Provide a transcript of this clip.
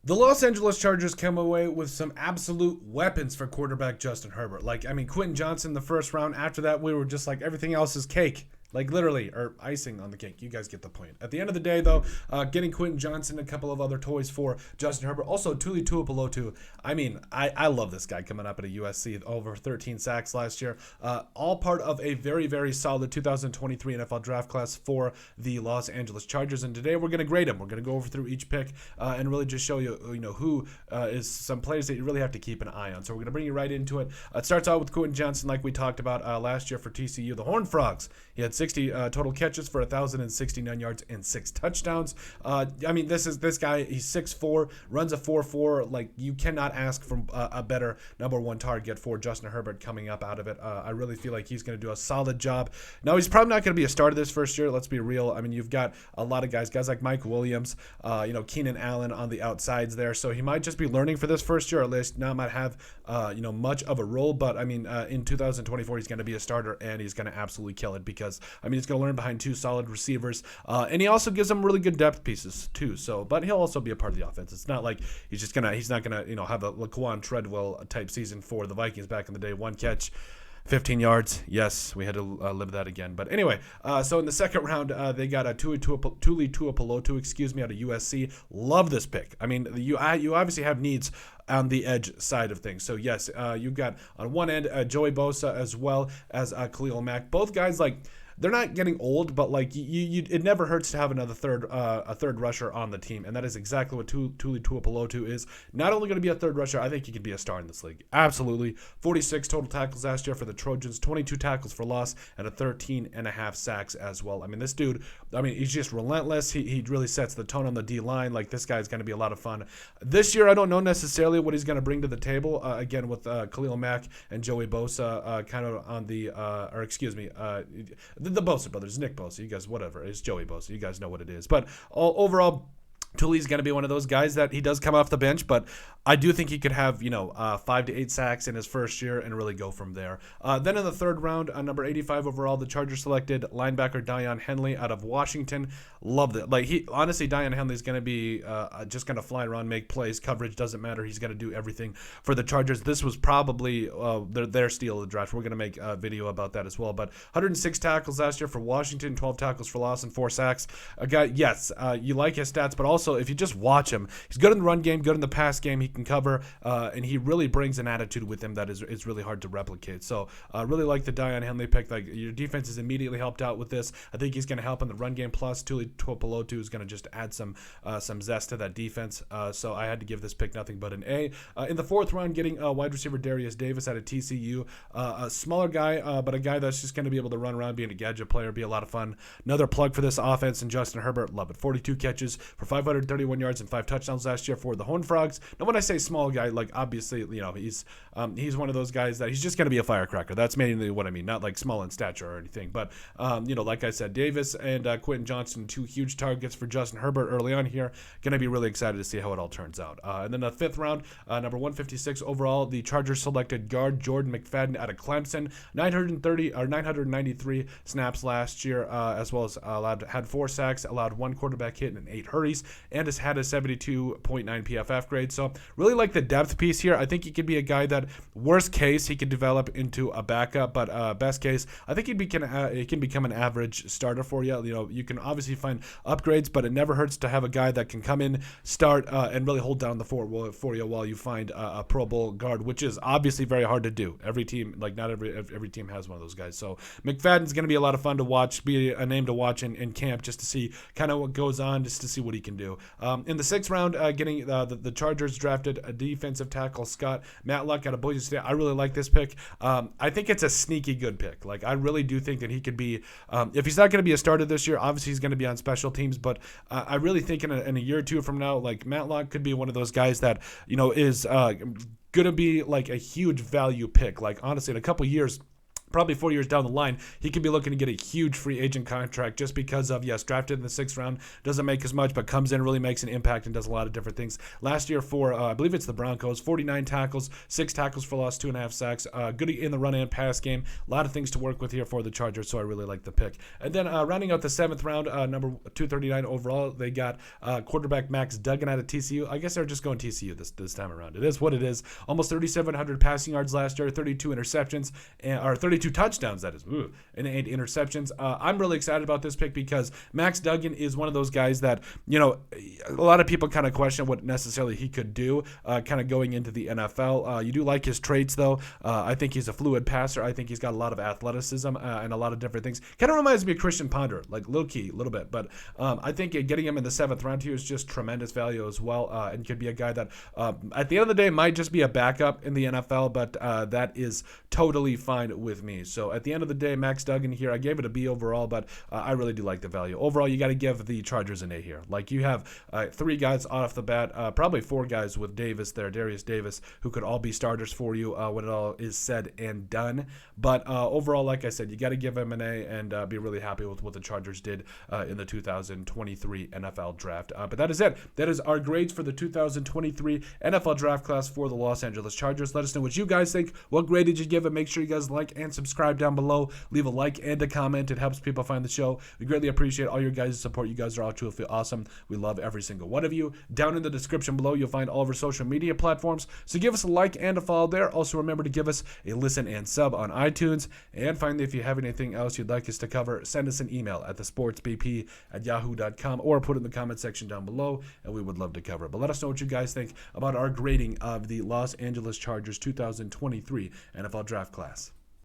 The Los Angeles Chargers come away with some absolute weapons for quarterback Justin Herbert. Quentin Johnson the first round. After that, we were just like, everything else is cake. Like literally, or icing on the cake. You guys get the point. At the end of the day, though, getting Quentin Johnson, a couple of other toys for Justin Herbert. Also, Tuli Tuipulotu. I love this guy coming up at a USC. Over 13 sacks last year. All part of a very, very solid 2023 NFL draft class for the Los Angeles Chargers. And today we're going to grade him. We're going to go over through each pick and really just show you, who is some players that you really have to keep an eye on. So we're going to bring you right into it. It starts out with Quentin Johnson, like we talked about last year for TCU. The Horned Frogs. He had 60 total catches for 1,069 yards and 6 touchdowns. This guy. He's 6'4", runs a 4.4. Like, you cannot ask for a better number one target for Justin Herbert coming up out of it. I really feel like he's going to do a solid job. Now, he's probably not going to be a starter this first year. Let's be real. I mean, you've got a lot of guys like Mike Williams, Keenan Allen on the outsides there. So he might just be learning for this first year, or at least not might have, much of a role. But in 2024, he's going to be a starter, and he's going to absolutely kill it because, he's going to learn behind two solid receivers. And he also gives them really good depth pieces too. So, but he'll also be a part of the offense. It's not like he's not going to, have a Laquan Treadwell type season for the Vikings back in the day. One catch, 15 yards. Yes, we had to live that again. But anyway, so in the second round, they got a Tuli Tuipulotu, out of USC. Love this pick. I mean, you obviously have needs on the edge side of things. So yes, you've got on one end Joey Bosa as well as Khalil Mack. Both guys, they're not getting old, but it never hurts to have another third rusher on the team, and that is exactly what Tuli Tuipulotu is. Not only going to be a third rusher, I think he could be a star in this league. Absolutely. 46 total tackles last year for the Trojans, 22 tackles for loss, and 13.5 sacks as well. This dude, he's just relentless. He really sets the tone on the D line. This guy's going to be a lot of fun. This year, I don't know necessarily what he's going to bring to the table. Again, with Khalil Mack and Joey Bosa kind of on the, the Bosa brothers, Nick Bosa, you guys, whatever, it's Joey Bosa, you guys know what it is. But overall, Tuli's going to be one of those guys that he does come off the bench, but I do think he could have, 5 to 8 sacks in his first year and really go from there. Then in the third round, number 85 overall, the Chargers selected linebacker Daiyan Henley out of Washington. Loved it. Daiyan Henley is going to be just going to fly around, make plays. Coverage doesn't matter. He's going to do everything for the Chargers. This was probably their steal of the draft. We're going to make a video about that as well. But 106 tackles last year for Washington, 12 tackles for loss and 4 sacks. A guy, yes, you like his stats, but also if you just watch him, he's good in the run game, good in the pass game. He can cover, and he really brings an attitude with him that is really hard to replicate. So really like the Daiyan Henley pick. Your defense is immediately helped out with this. I think he's going to help in the run game. Plus, Tuli Tuipulotu is going to just add some zest to that defense. So I had to give this pick nothing but an A. In the fourth round, getting wide receiver Darius Davis out of TCU, a smaller guy, but a guy that's just going to be able to run around, being a gadget player, be a lot of fun. Another plug for this offense, and Justin Herbert, love it. 42 catches for 531 yards and 5 touchdowns last year for the Horned Frogs. Now, when I say small guy, obviously, he's one of those guys that he's just going to be a firecracker. That's mainly what I mean, not small in stature or anything. But, like I said, Davis and Quentin Johnson, 2 huge targets for Justin Herbert early on here. Going to be really excited to see how it all turns out. And then the fifth round, number 156 overall, the Chargers selected guard Jordan McFadden out of Clemson. 993 snaps last year, as well as had 4 sacks, allowed 1 quarterback hit and 8 hurries, and has had a 72.9 PFF grade. So really like the depth piece here. I think he could be a guy that, worst case, he could develop into a backup, but best case, I think he can become an average starter for you. You can obviously find upgrades, but it never hurts to have a guy that can come in, start, and really hold down the fort for you while you find a Pro Bowl guard, which is obviously very hard to do. Every team, not every team has one of those guys. So McFadden's going to be a lot of fun to watch, be a name to watch in camp, just to see kind of what goes on, just to see what he can do. In the sixth round, getting the Chargers drafted a defensive tackle, Scott Matlock out of Boise State. I really like this pick. I think it's a sneaky good pick. I really do think that he could be, if he's not going to be a starter this year, obviously he's going to be on special teams, but I really think in a year or two from now, Matlock could be one of those guys that, is going to be a huge value pick. Honestly, in a couple years, probably 4 years down the line, he could be looking to get a huge free agent contract just because of, yes, drafted in the 6th round, doesn't make as much, but comes in, really makes an impact and does a lot of different things. Last year for, I believe it's the Broncos, 49 tackles, 6 tackles for loss, 2.5 sacks, good in the run and pass game. A lot of things to work with here for the Chargers, so I really like the pick. And then rounding out the 7th round, number 239 overall, they got quarterback Max Duggan out of TCU. I guess they're just going TCU this time around. It is what it is. Almost 3,700 passing yards last year, 32 interceptions, or 32 touchdowns, that is, and 8 interceptions. I'm really excited about this pick because Max Duggan is one of those guys that, a lot of people kind of question what necessarily he could do kind of going into the NFL. You do like his traits, though. I think he's a fluid passer. I think he's got a lot of athleticism and a lot of different things. Kind of reminds me of Christian Ponder, like low-key, a little bit. But I think getting him in the 7th round here is just tremendous value as well, and could be a guy that at the end of the day might just be a backup in the NFL, but that is totally fine with me. So at the end of the day, Max Duggan here, I gave it a B overall, but I really do like the value. Overall, you got to give the Chargers an A here. Like, you have 3 guys off the bat, probably 4 guys with Davis there, Darius Davis, who could all be starters for you when it all is said and done. But overall, like I said, you got to give him an A and be really happy with what the Chargers did in the 2023 NFL draft. But that is it. That is our grades for the 2023 NFL draft class for the Los Angeles Chargers. Let us know what you guys think. What grade did you give it? Make sure you guys like and subscribe down below. Leave a like and a comment. It helps people find the show. We greatly appreciate all your guys' support. You guys are all truly awesome. We love every single one of you. Down in the description below, you'll find all of our social media platforms. So give us a like and a follow there. Also, remember to give us a listen and sub on iTunes. And finally, if you have anything else you'd like us to cover, send us an email at thesportsbp@yahoo.com or put it in the comment section down below, and we would love to cover it. But let us know what you guys think about our grading of the Los Angeles Chargers 2023 NFL draft class.